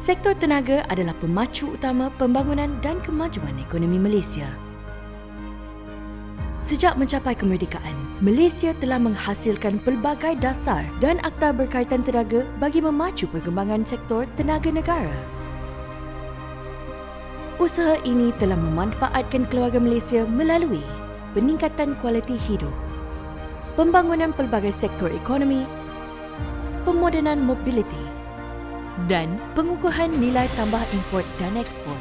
Sektor tenaga adalah pemacu utama pembangunan dan kemajuan ekonomi Malaysia. Sejak mencapai kemerdekaan, Malaysia telah menghasilkan pelbagai dasar dan akta berkaitan tenaga bagi memacu perkembangan sektor tenaga negara. Usaha ini telah memanfaatkan keluarga Malaysia melalui peningkatan kualiti hidup, pembangunan pelbagai sektor ekonomi, pemodenan mobiliti dan pengukuhan nilai tambah import dan ekspor.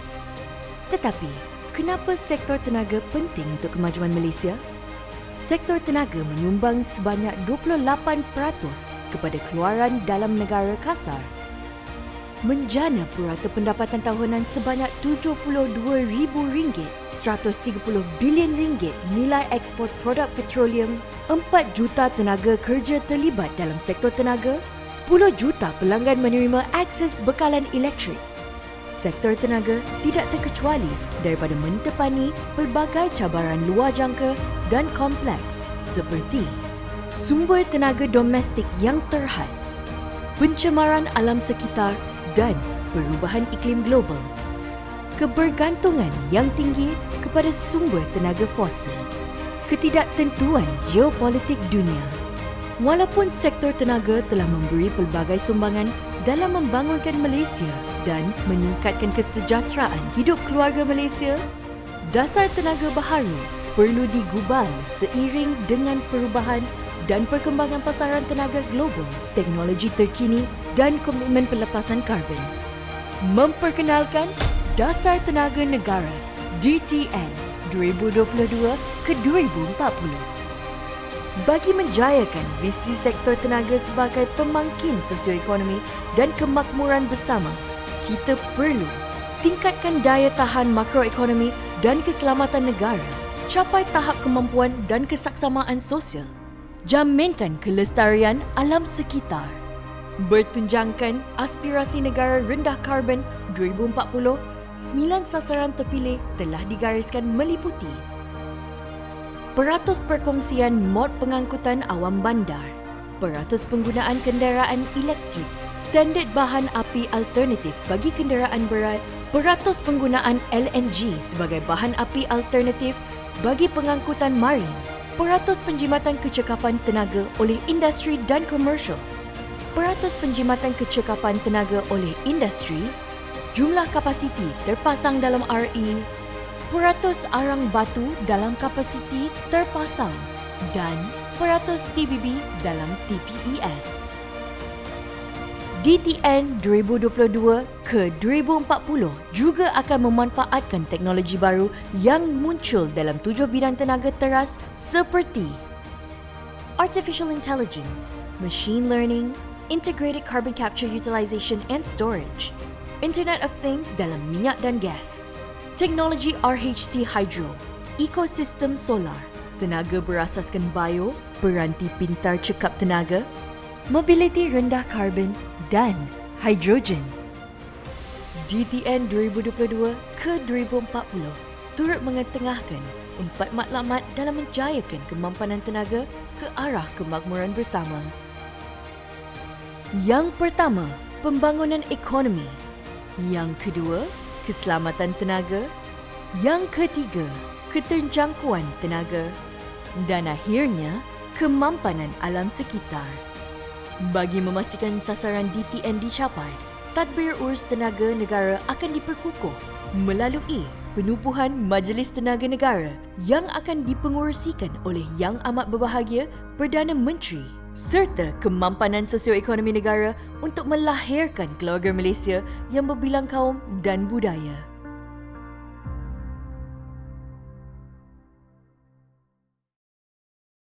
Tetapi, kenapa sektor tenaga penting untuk kemajuan Malaysia? Sektor tenaga menyumbang sebanyak 28% kepada keluaran dalam negara kasar. Menjana purata pendapatan tahunan sebanyak RM72,000, RM130 bilion nilai ekspor produk petroleum, 4 juta tenaga kerja terlibat dalam sektor tenaga, 10 juta pelanggan menerima akses bekalan elektrik. Sektor tenaga tidak terkecuali daripada mentepani pelbagai cabaran luar jangka dan kompleks seperti sumber tenaga domestik yang terhad, pencemaran alam sekitar dan perubahan iklim global, kebergantungan yang tinggi kepada sumber tenaga fosil, ketidaktentuan geopolitik dunia. Walaupun sektor tenaga telah memberi pelbagai sumbangan dalam membangunkan Malaysia dan meningkatkan kesejahteraan hidup keluarga Malaysia, dasar tenaga baharu perlu digubal seiring dengan perubahan dan perkembangan pasaran tenaga global, teknologi terkini dan komitmen pelepasan karbon. Memperkenalkan Dasar Tenaga Negara DTN 2022 ke 2040. Bagi menjayakan visi sektor tenaga sebagai pemangkin sosioekonomi dan kemakmuran bersama, kita perlu tingkatkan daya tahan makroekonomi dan keselamatan negara, capai tahap kemampuan dan kesaksamaan sosial, jaminkan kelestarian alam sekitar, bertunjangkan aspirasi negara rendah karbon 2040, 9 sasaran terpilih telah digariskan meliputi peratus perkongsian mod pengangkutan awam bandar, peratus penggunaan kenderaan elektrik, standard bahan api alternatif bagi kenderaan berat, peratus penggunaan LNG sebagai bahan api alternatif bagi pengangkutan marin, peratus penjimatan kecekapan tenaga oleh industri dan komersial, peratus penjimatan kecekapan tenaga oleh industri, jumlah kapasiti terpasang dalam RE, peratus arang batu dalam kapasiti terpasang dan peratus TBB dalam TPES. DTN 2022 ke 2040 juga akan memanfaatkan teknologi baru yang muncul dalam 7 bidang tenaga teras seperti Artificial Intelligence, Machine Learning, Integrated Carbon Capture Utilization and Storage, Internet of Things dalam minyak dan gas, teknologi RHT Hydro, ekosistem solar, tenaga berasaskan bio, peranti pintar cekap tenaga, mobiliti rendah karbon dan hidrogen. DTN 2022 ke 2040 turut mengetengahkan 4 matlamat dalam menjayakan kemampanan tenaga ke arah kemakmuran bersama. Yang pertama, pembangunan ekonomi. Yang kedua, keselamatan tenaga. Yang ketiga, keterjangkauan tenaga. Dan akhirnya, kemampanan alam sekitar. Bagi memastikan sasaran DTN dicapai, tadbir urus tenaga negara akan diperkukuh melalui penubuhan Majlis Tenaga Negara yang akan dipengurusikan oleh Yang Amat Berbahagia Perdana Menteri serta kemampanan sosioekonomi negara untuk melahirkan keluarga Malaysia yang berbilang kaum dan budaya.